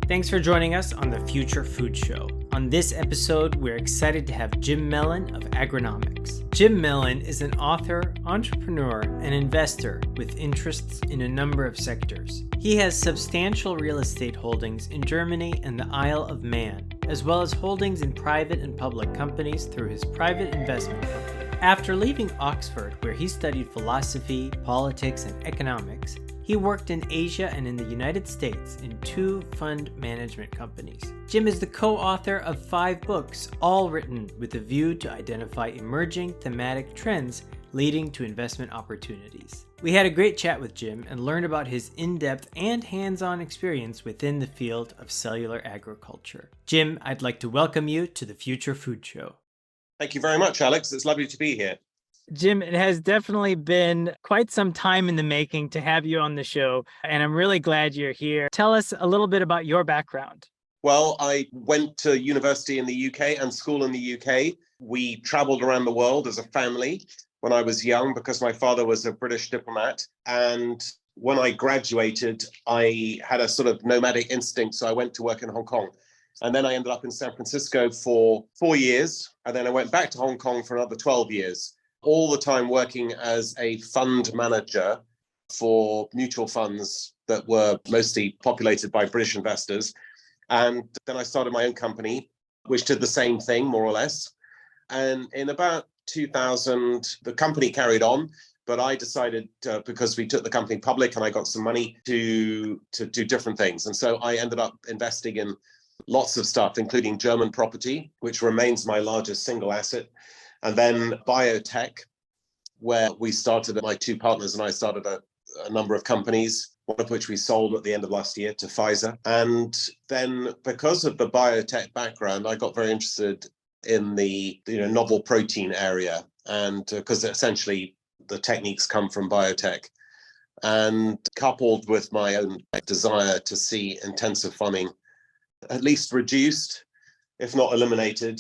Thanks for joining us on the Future Food Show. On this episode, we're excited to have Jim Mellon of Agronomics. Jim Mellon is an author, entrepreneur, and investor with interests in a number of sectors. He has substantial real estate holdings in Germany and the Isle of Man, as well as holdings in private and public companies through his private investment company. After leaving Oxford, where he studied philosophy, politics, and economics, he worked in Asia and in the United States in 2 fund management companies. Jim is the co-author of 5 books, all written with a view to identify emerging thematic trends leading to investment opportunities. We had a great chat with Jim and learned about his in-depth and hands-on experience within the field of cellular agriculture. Jim, I'd like to welcome you to the Future Food Show. Thank you very much, Alex. It's lovely to be here. Jim, it has definitely been quite some time in the making to have you on the show, and I'm really glad you're here. Tell us a little bit about your background. Well, I went to university in the UK and school in the UK. We traveled around the world as a family when I was young because my father was a British diplomat. And when I graduated, I had a sort of nomadic instinct, so I went to work in Hong Kong. And then I ended up in San Francisco for 4 years, and then I went back to Hong Kong for another 12 years. All the time working as a fund manager for mutual funds that were mostly populated by British investors. And then I started my own company, which did the same thing, more or less. And in about 2000, the company carried on, but I decided, because we took the company public and I got some money to do different things. And so I ended up investing in lots of stuff, including German property, which remains my largest single asset. And then biotech, where we started, my 2 partners and I started a number of companies, one of which we sold at the end of last year to Pfizer. And then because of the biotech background, I got very interested in the novel protein area, and because essentially the techniques come from biotech. And coupled with my own desire to see intensive farming at least reduced, if not eliminated,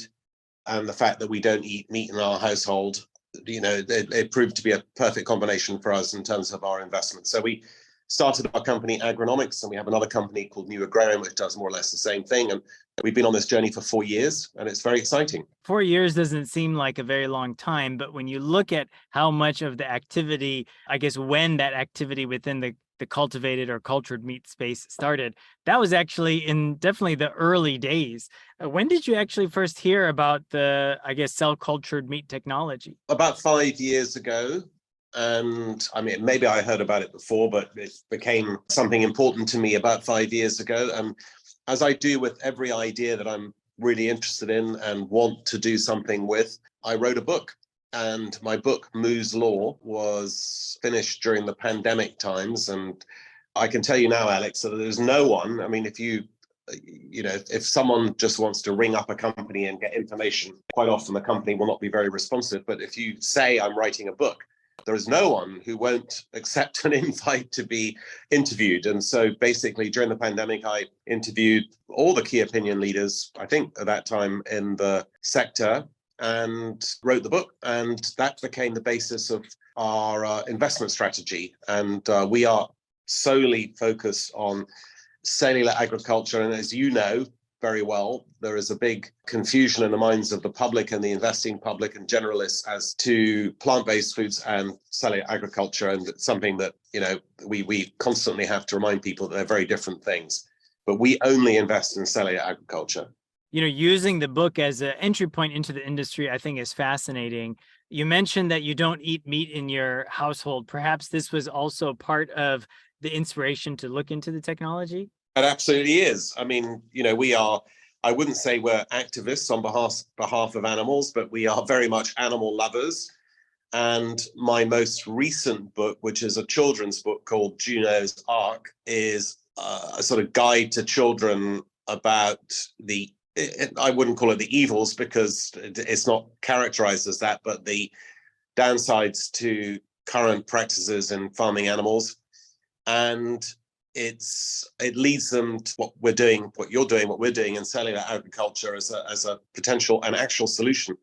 and the fact that we don't eat meat in our household, it proved to be a perfect combination for us in terms of our investment. So we started our company Agronomics, and we have another company called New Agrarian, which does more or less the same thing. And we've been on this journey for 4 years, and it's very exciting. 4 years doesn't seem like a very long time, but when you look at how much of the activity, I guess when that activity within the cultivated or cultured meat space started, that was actually in definitely the early days. When did you actually first hear about the, cell cultured meat technology? About 5 years ago. And I mean, maybe I heard about it before, but it became something important to me about 5 years ago. And as I do with every idea that I'm really interested in and want to do something with, I wrote a book. And my book, Moo's Law, was finished during the pandemic times. And I can tell you now, Alex, that there's no one, I mean, if someone just wants to ring up a company and get information, quite often the company will not be very responsive. But if you say I'm writing a book, there is no one who won't accept an invite to be interviewed. And so basically during the pandemic, I interviewed all the key opinion leaders, I think at that time in the sector, and wrote the book. And that became the basis of our investment strategy. And we are solely focused on cellular agriculture. And as you know very well, there is a big confusion in the minds of the public and the investing public and generalists as to plant-based foods and cellular agriculture. And it's something that, we constantly have to remind people that they're very different things. But we only invest in cellular agriculture. Using the book as an entry point into the industry, I think is fascinating. You mentioned that you don't eat meat in your household. Perhaps this was also part of the inspiration to look into the technology? It absolutely is. I mean, I wouldn't say we're activists on behalf of animals, but we are very much animal lovers. And my most recent book, which is a children's book called Juno's Ark, is a sort of guide to children about I wouldn't call it the evils because it's not characterized as that, but the downsides to current practices in farming animals. And it leads them to what we're doing, what you're doing, what we're doing in cellular agriculture as a potential and actual solution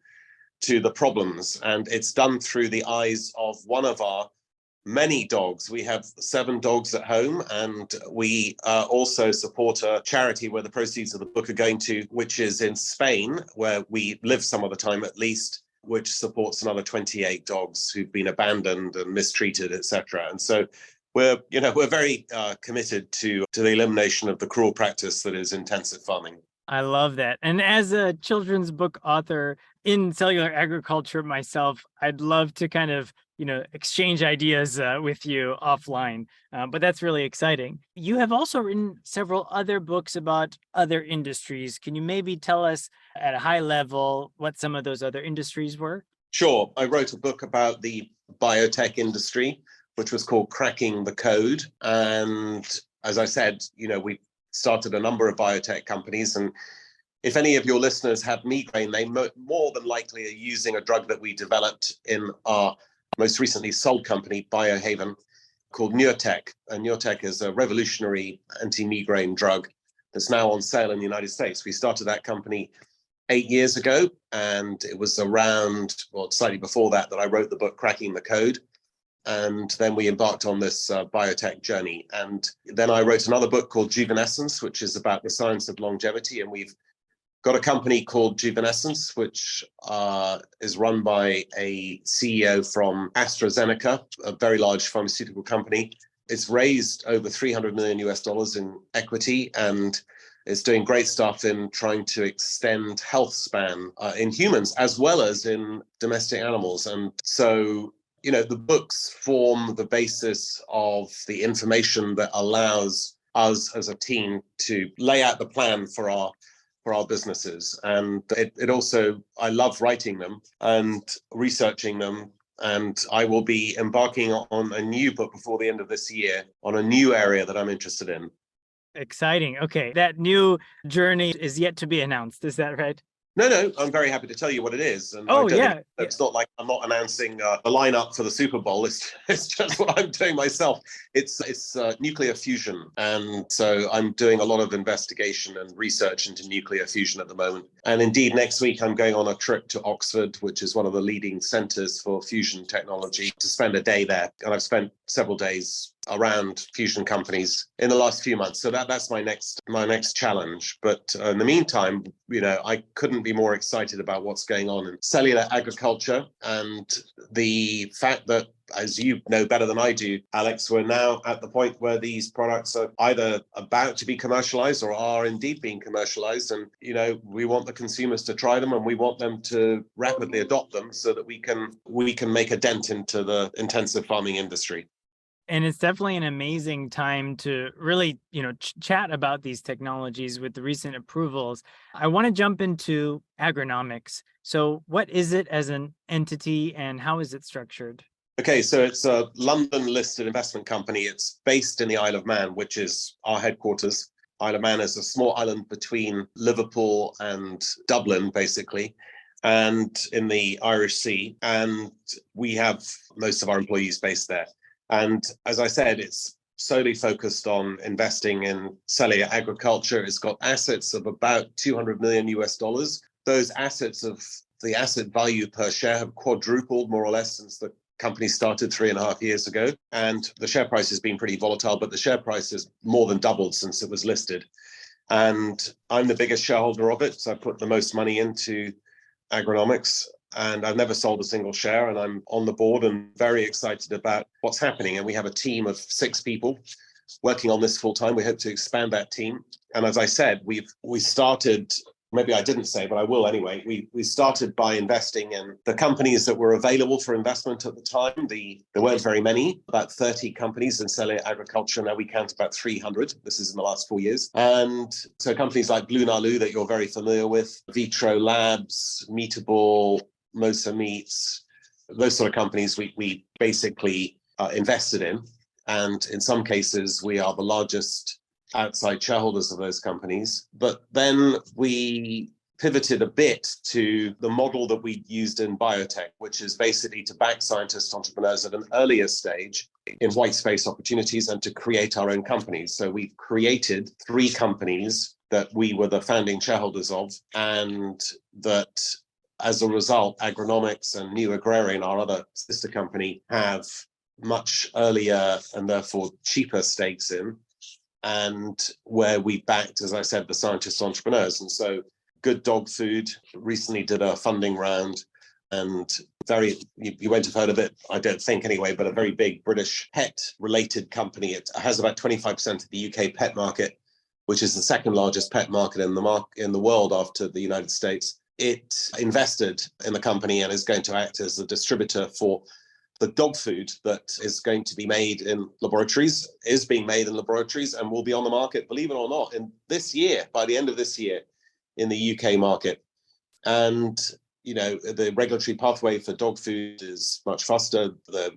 to the problems. And it's done through the eyes of one of our many dogs. We have 7 dogs at home, and we also support a charity where the proceeds of the book are going to, which is in Spain, where we live some of the time at least, which supports another 28 dogs who've been abandoned and mistreated, etc. And so we're very committed to the elimination of the cruel practice that is intensive farming. I love that. And as a children's book author in cellular agriculture myself, I'd love to kind of, exchange ideas with you offline. But that's really exciting. You have also written several other books about other industries. Can you maybe tell us at a high level what some of those other industries were? Sure. I wrote a book about the biotech industry, which was called Cracking the Code. And as I said, we started a number of biotech companies. And if any of your listeners have migraine, they more than likely are using a drug that we developed in our most recently sold company, Biohaven, called Nurtec. And Nurtec is a revolutionary anti-migraine drug that's now on sale in the United States. We started that company 8 years ago, and it was around, slightly before that I wrote the book Cracking the Code. And then we embarked on this biotech journey. And then I wrote another book called Juvenescence, which is about the science of longevity. And we've got a company called Juvenescence, which is run by a CEO from AstraZeneca, a very large pharmaceutical company. It's raised over $300 million in equity, and is doing great stuff in trying to extend health span in humans as well as in domestic animals. And so the books form the basis of the information that allows us as a team to lay out the plan for our businesses. And it also, I love writing them and researching them. And I will be embarking on a new book before the end of this year on a new area that I'm interested in. Exciting. Okay. That new journey is yet to be announced. Is that right? No, I'm very happy to tell you what it is. And it's not like I'm not announcing the lineup for the Super Bowl. It's just what I'm doing myself. It's nuclear fusion. And so I'm doing a lot of investigation and research into nuclear fusion at the moment. And indeed, next week, I'm going on a trip to Oxford, which is one of the leading centers for fusion technology, to spend a day there. And I've spent several days around fusion companies in the last few months. So that's my next challenge. But in the meantime, I couldn't be more excited about what's going on in cellular agriculture, and the fact that, as you know better than I do, Alex, we're now at the point where these products are either about to be commercialized or are indeed being commercialized. And, we want the consumers to try them, and we want them to rapidly adopt them so that we can make a dent into the intensive farming industry. And it's definitely an amazing time to really, chat about these technologies with the recent approvals. I want to jump into agronomics. So what is it as an entity, and how is it structured? Okay, so it's a London-listed investment company. It's based in the Isle of Man, which is our headquarters. Isle of Man is a small island between Liverpool and Dublin, basically, and in the Irish Sea. And we have most of our employees based there. And as I said, it's solely focused on investing in cellular agriculture. It's got assets of about $200 million. Those assets of the asset value per share have quadrupled more or less since the company started 3.5 years ago. And the share price has been pretty volatile, but the share price has more than doubled since it was listed. And I'm the biggest shareholder of it. So I put the most money into agronomics. And I've never sold a single share, and I'm on the board and very excited about what's happening. And we have a team of 6 people working on this full time. We hope to expand that team. And as I said, we started, maybe I didn't say, but I will anyway. We started by investing in the companies that were available for investment at the time. There weren't very many, about 30 companies in cellular agriculture. Now we count about 300. This is in the last 4 years. And so companies like Blue Nalu that you're very familiar with, Vitro Labs, Meatable, Mosa Meats, those sort of companies we basically invested in. And in some cases, we are the largest outside shareholders of those companies. But then we pivoted a bit to the model that we used in biotech, which is basically to back scientists, entrepreneurs at an earlier stage in white space opportunities and to create our own companies. So we created 3 companies that we were the founding shareholders of, and that as a result, Agronomics and New Agrarian, our other sister company, have much earlier and therefore cheaper stakes in, and where we backed, as I said, the scientist entrepreneurs. And so Good Dog Food recently did a funding round, and you won't have heard of it, I don't think anyway, but a very big British pet related company. It has about 25% of the UK pet market, which is the second largest pet market in the world after the United States. It invested in the company and is going to act as a distributor for the dog food that is going to be made in laboratories, is being made in laboratories, and will be on the market, believe it or not, in this year, by the end of this year, in the UK market. And the regulatory pathway for dog food is much faster. The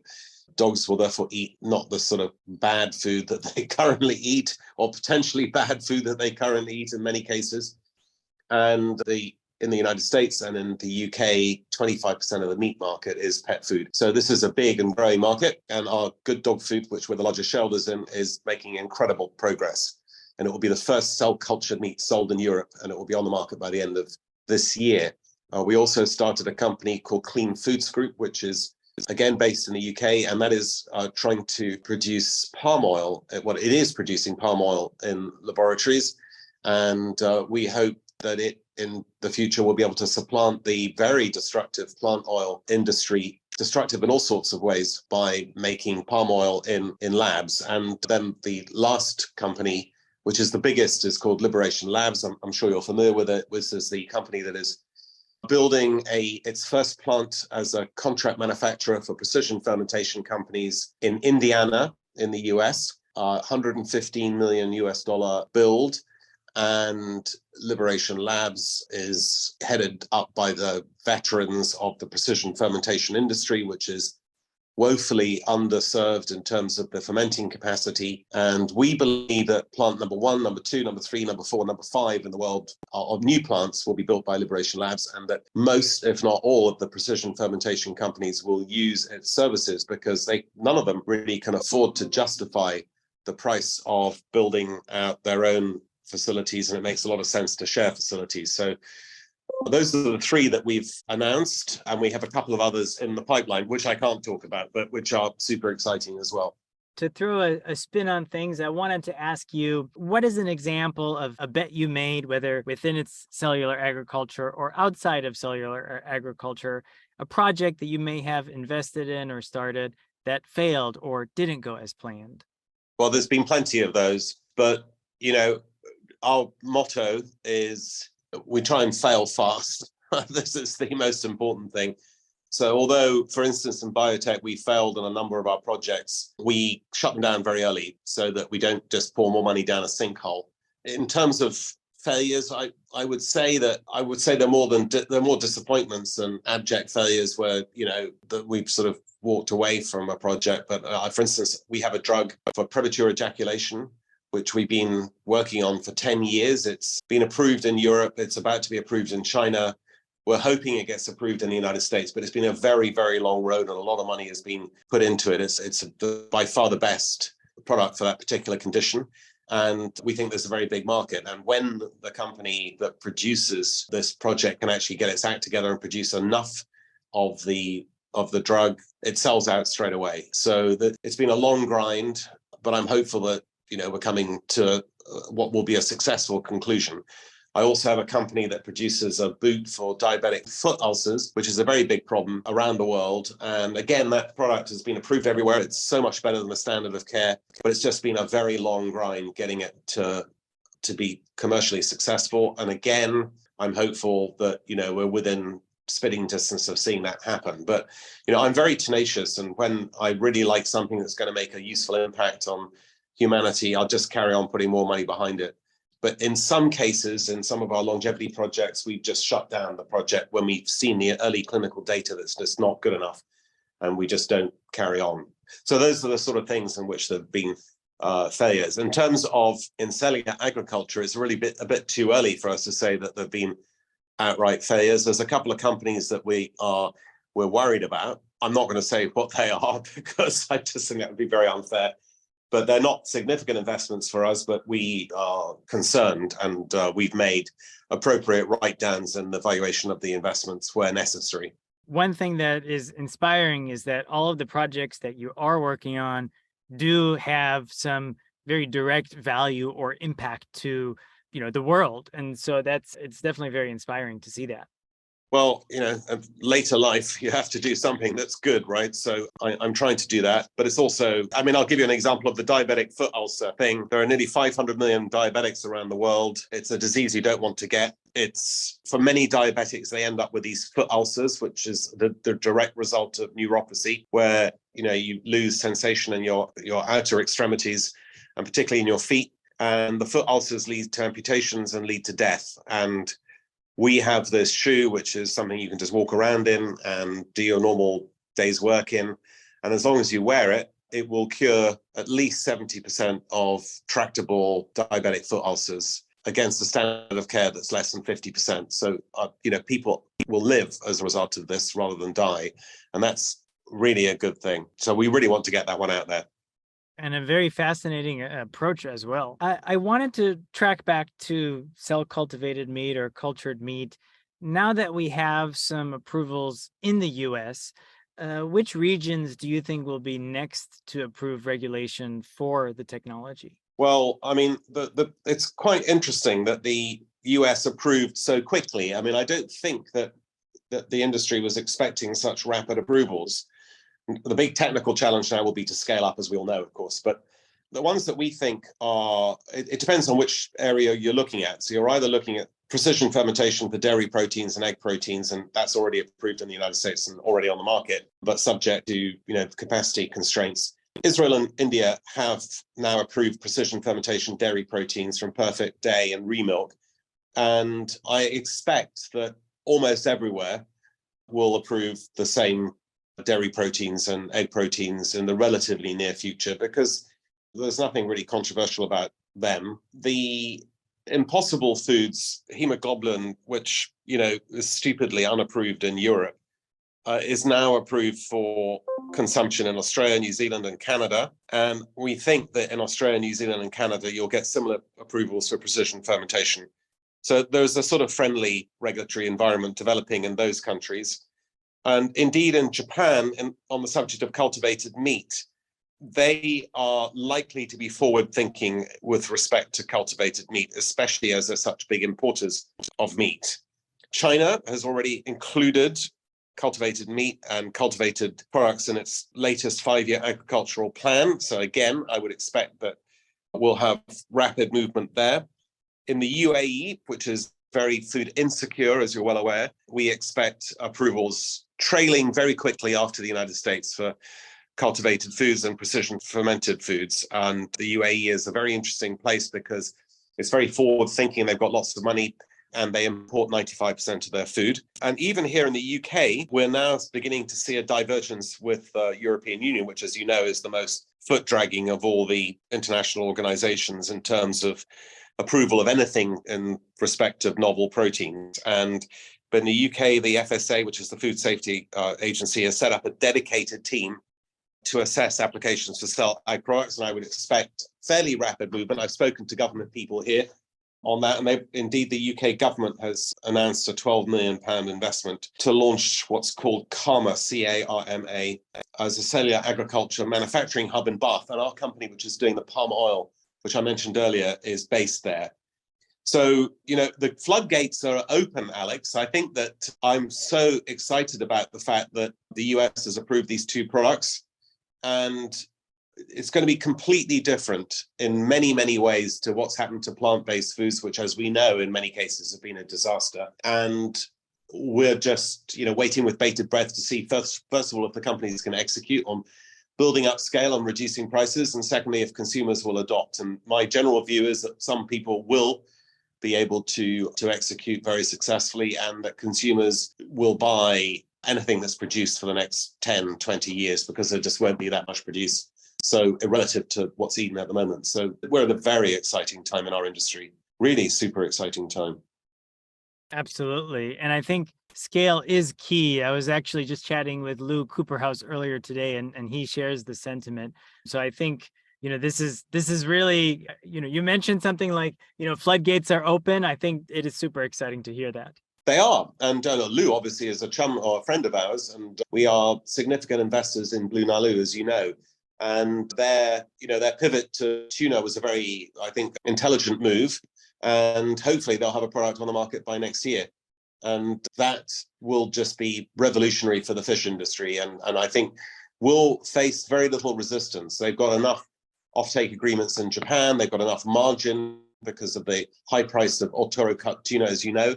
dogs will therefore eat not the sort of bad food that they currently eat, or potentially bad food that they currently eat in many cases. And in the United States and in the UK, 25% of the meat market is pet food. So this is a big and growing market. And our Good Dog Food, which we're the largest shareholders in, is making incredible progress. And it will be the first cell-cultured meat sold in Europe, and it will be on the market by the end of this year. We also started a company called Clean Foods Group, which is, again, based in the UK, and that is trying to produce palm oil. Well, it is producing palm oil in laboratories, and we hope that it, in the future, will be able to supplant the very destructive plant oil industry, destructive in all sorts of ways, by making palm oil in labs. And then the last company, which is the biggest, is called Liberation Labs. I'm sure you're familiar with it. This is the company that is building its first plant as a contract manufacturer for precision fermentation companies in Indiana, in the US, $115 million US build. And Liberation Labs is headed up by the veterans of the precision fermentation industry, which is woefully underserved in terms of the fermenting capacity. And we believe that plant number 1, number 2, number 3, number 4, number 5 in the world of new plants will be built by Liberation Labs, and that most, if not all, of the precision fermentation companies will use its services, because none of them really can afford to justify the price of building out their own facilities, and it makes a lot of sense to share facilities. So those are the 3 that we've announced, and we have a couple of others in the pipeline, which I can't talk about, but which are super exciting as well. To throw a spin on things, I wanted to ask you, what is an example of a bet you made, whether within its cellular agriculture or outside of cellular agriculture, a project that you may have invested in or started that failed or didn't go as planned? Well, there's been plenty of those, but our motto is we try and fail fast. This is the most important thing. So although, for instance, in biotech, we failed on a number of our projects, we shut them down very early so that we don't just pour more money down a sinkhole. In terms of failures, I would say they're more disappointments than abject failures where, that we've sort of walked away from a project. But for instance, we have a drug for premature ejaculation, which we've been working on for 10 years. It's been approved in Europe. It's about to be approved in China. We're hoping it gets approved in the United States, but it's been a very, very long road, and a lot of money has been put into it. It's by far the best product for that particular condition. And we think there's a very big market. And when the company that produces this project can actually get its act together and produce enough of the drug, it sells out straight away. So it's been a long grind, but I'm hopeful that we're coming to what will be a successful conclusion. I also have a company that produces a boot for diabetic foot ulcers, which is a very big problem around the world. And again, that product has been approved everywhere. It's so much better than the standard of care, but it's just been a very long grind getting it to be commercially successful. And again, I'm hopeful that, we're within spitting distance of seeing that happen. But, I'm very tenacious. And when I really like something that's going to make a useful impact on humanity, I'll just carry on putting more money behind it. But in some cases, in some of our longevity projects, we've just shut down the project when we've seen the early clinical data that's just not good enough, and we just don't carry on. So those are the sort of things in which there have been failures. In terms of in cellular agriculture, it's really a bit too early for us to say that there have been outright failures. There's a couple of companies that we're worried about. I'm not going to say what they are because I just think that would be very unfair. But they're not significant investments for us, but we are concerned, and we've made appropriate write-downs in the valuation of the investments where necessary. One thing that is inspiring is that all of the projects that you are working on do have some very direct value or impact to, the world. And so it's definitely very inspiring to see that. Well, later life, you have to do something that's good, right? So I'm trying to do that. But it's also, I'll give you an example of the diabetic foot ulcer thing. There are nearly 500 million diabetics around the world. It's a disease you don't want to get. It's for many diabetics, they end up with these foot ulcers, which is the direct result of neuropathy, where, you lose sensation in your outer extremities, and particularly in your feet. And the foot ulcers lead to amputations and lead to death. And we have this shoe, which is something you can just walk around in and do your normal day's work in. And as long as you wear it, it will cure at least 70% of tractable diabetic foot ulcers against the standard of care that's less than 50%. So, people will live as a result of this rather than die. And that's really a good thing. So we really want to get that one out there. And a very fascinating approach as well. I wanted to track back to cell cultivated meat or cultured meat. Now that we have some approvals in the US, which regions do you think will be next to approve regulation for the technology? Well, it's quite interesting that the US approved so quickly. I don't think that the industry was expecting such rapid approvals. The big technical challenge now will be to scale up, as we all know, of course. But the ones that we think it depends on which area you're looking at. So you're either looking at precision fermentation for dairy proteins and egg proteins, and that's already approved in the United States and already on the market, but subject to capacity constraints. Israel and India have now approved precision fermentation dairy proteins from Perfect Day and Remilk. And I expect that almost everywhere will approve the same dairy proteins and egg proteins in the relatively near future, because there's nothing really controversial about them. The impossible foods, hemoglobin, which is stupidly unapproved in Europe, is now approved for consumption in Australia, New Zealand, and Canada. And we think that in Australia, New Zealand, and Canada, you'll get similar approvals for precision fermentation. So there's a sort of friendly regulatory environment developing in those countries. And indeed, in Japan, on the subject of cultivated meat, they are likely to be forward-thinking with respect to cultivated meat, especially as they're such big importers of meat. China has already included cultivated meat and cultivated products in its latest 5-year agricultural plan. So again, I would expect that we'll have rapid movement there. In the UAE, which is very food insecure, as you're well aware, we expect approvals trailing very quickly after the United States for cultivated foods and precision fermented foods. And the UAE is a very interesting place because it's very forward thinking. They've got lots of money and they import 95% of their food. And even here in the UK, we're now beginning to see a divergence with the European Union, which, as you know, is the most foot dragging of all the international organizations in terms of approval of anything in respect of novel proteins. But in the UK, the FSA, which is the Food Safety Agency, has set up a dedicated team to assess applications for cell ag products, and I would expect fairly rapid movement. I've spoken to government people here on that, and indeed the UK government has announced a £12 million investment to launch what's called CARMA, C-A-R-M-A, as a cellular agriculture manufacturing hub in Bath, and our company, which is doing the palm oil, which I mentioned earlier, is based there. So, the floodgates are open, Alex. I think that I'm so excited about the fact that the US has approved these two products, and it's going to be completely different in many, many ways to what's happened to plant-based foods, which, as we know, in many cases have been a disaster. And we're just, waiting with bated breath to see, first of all, if the company is going to execute on building up scale and reducing prices, and secondly, if consumers will adopt. And my general view is that some people will be able to execute very successfully, and that consumers will buy anything that's produced for the next 10, 20 years, because there just won't be that much produced. So relative to what's eaten at the moment. So we're at a very exciting time in our industry, really super exciting time. Absolutely. And I think scale is key. I was actually just chatting with Lou Cooperhouse earlier today, and he shares the sentiment. So I think, this is really, you mentioned something like, floodgates are open. I think it is super exciting to hear that. They are. And Lou obviously is a chum or a friend of ours, and we are significant investors in Blue Nalu, as you know. And their pivot to tuna was a very, I think, intelligent move. And hopefully they'll have a product on the market by next year. And that will just be revolutionary for the fish industry. And I think will face very little resistance. They've got enough offtake agreements in Japan. They've got enough margin because of the high price of Otoro cut tuna, as you know,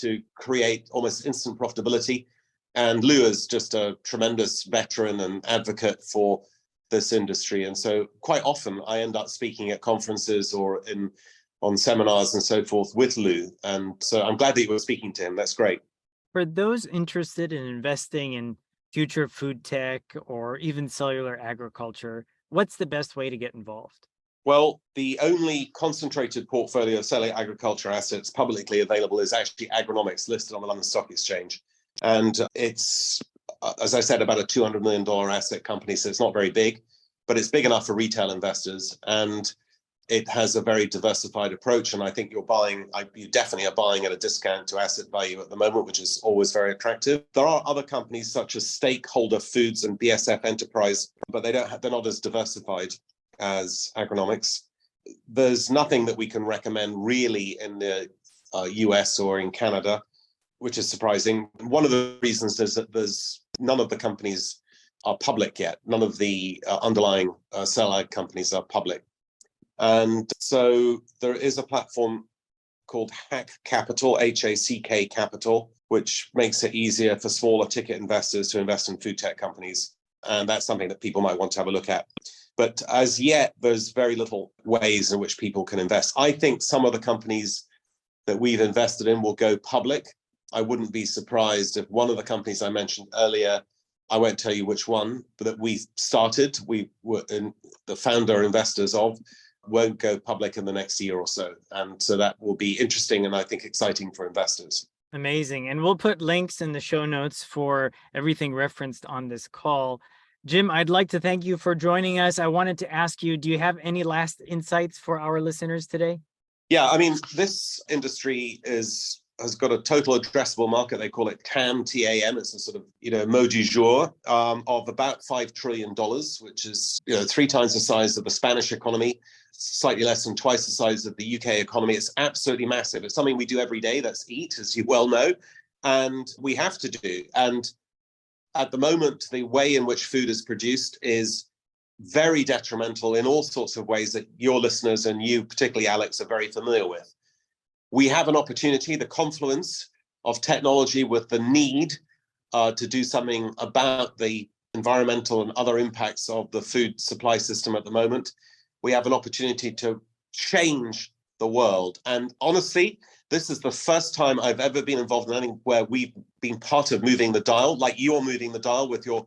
to create almost instant profitability. And Lou is just a tremendous veteran and advocate for this industry. And so quite often I end up speaking at conferences or on seminars and so forth with Lou. And so I'm glad that you were speaking to him. That's great. For those interested in investing in future food tech or even cellular agriculture, what's the best way to get involved? Well, the only concentrated portfolio of cellular agriculture assets publicly available is actually Agronomics, listed on the London Stock Exchange. And it's, as I said, about a $200 million asset company, so it's not very big, but it's big enough for retail investors. And it has a very diversified approach. And I think you definitely are buying at a discount to asset value at the moment, which is always very attractive. There are other companies such as Stakeholder Foods and BSF Enterprise, but they're not as diversified as Agronomics. There's nothing that we can recommend really in the US or in Canada, which is surprising. One of the reasons is that none of the companies are public yet. None of the underlying cell ag companies are public. And so there is a platform called Hack Capital, HACK Capital, which makes it easier for smaller ticket investors to invest in food tech companies. And that's something that people might want to have a look at. But as yet, there's very little ways in which people can invest. I think some of the companies that we've invested in will go public. I wouldn't be surprised if one of the companies I mentioned earlier, I won't tell you which one, but that we were the founder investors of, won't go public in the next year or so. And so that will be interesting and I think exciting for investors. Amazing. And we'll put links in the show notes for everything referenced on this call. Jim, I'd like to thank you for joining us. I wanted to ask you, do you have any last insights for our listeners today? Yeah, I mean, this industry has got a total addressable market. They call it TAM, T-A-M. It's a sort of, mot du jour of about $5 trillion, which is, 3 times the size of the Spanish economy, slightly less than twice the size of the UK economy. It's absolutely massive. It's something we do every day. That's eat, as you well know, and we have to do. And at the moment, the way in which food is produced is very detrimental in all sorts of ways that your listeners and you, particularly Alex, are very familiar with. We have an opportunity, the confluence of technology with the need to do something about the environmental and other impacts of the food supply system at the moment. We have an opportunity to change the world. And honestly, this is the first time I've ever been involved in anything where we've been part of moving the dial, like you're moving the dial with your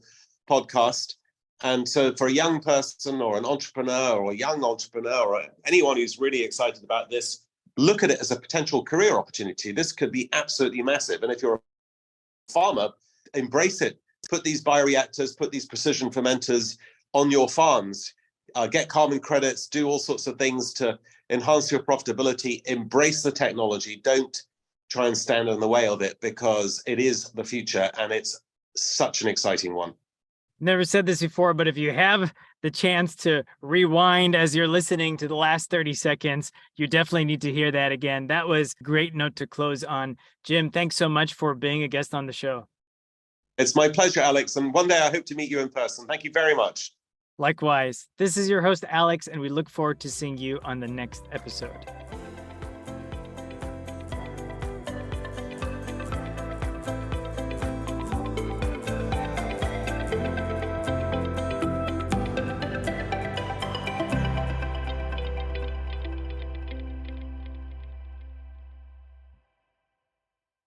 podcast. And so for a young person or an entrepreneur or a young entrepreneur or anyone who's really excited about this, look at it as a potential career opportunity. This could be absolutely massive. And if you're a farmer, embrace it. Put these bioreactors, put these precision fermenters on your farms, get carbon credits, do all sorts of things to enhance your profitability, embrace the technology. Don't try and stand in the way of it because it is the future and it's such an exciting one. Never said this before, but if you have the chance to rewind as you're listening to the last 30 seconds, you definitely need to hear that again. That was a great note to close on. Jim, thanks so much for being a guest on the show. It's my pleasure, Alex. And one day I hope to meet you in person. Thank you very much. Likewise. This is your host, Alex, and we look forward to seeing you on the next episode.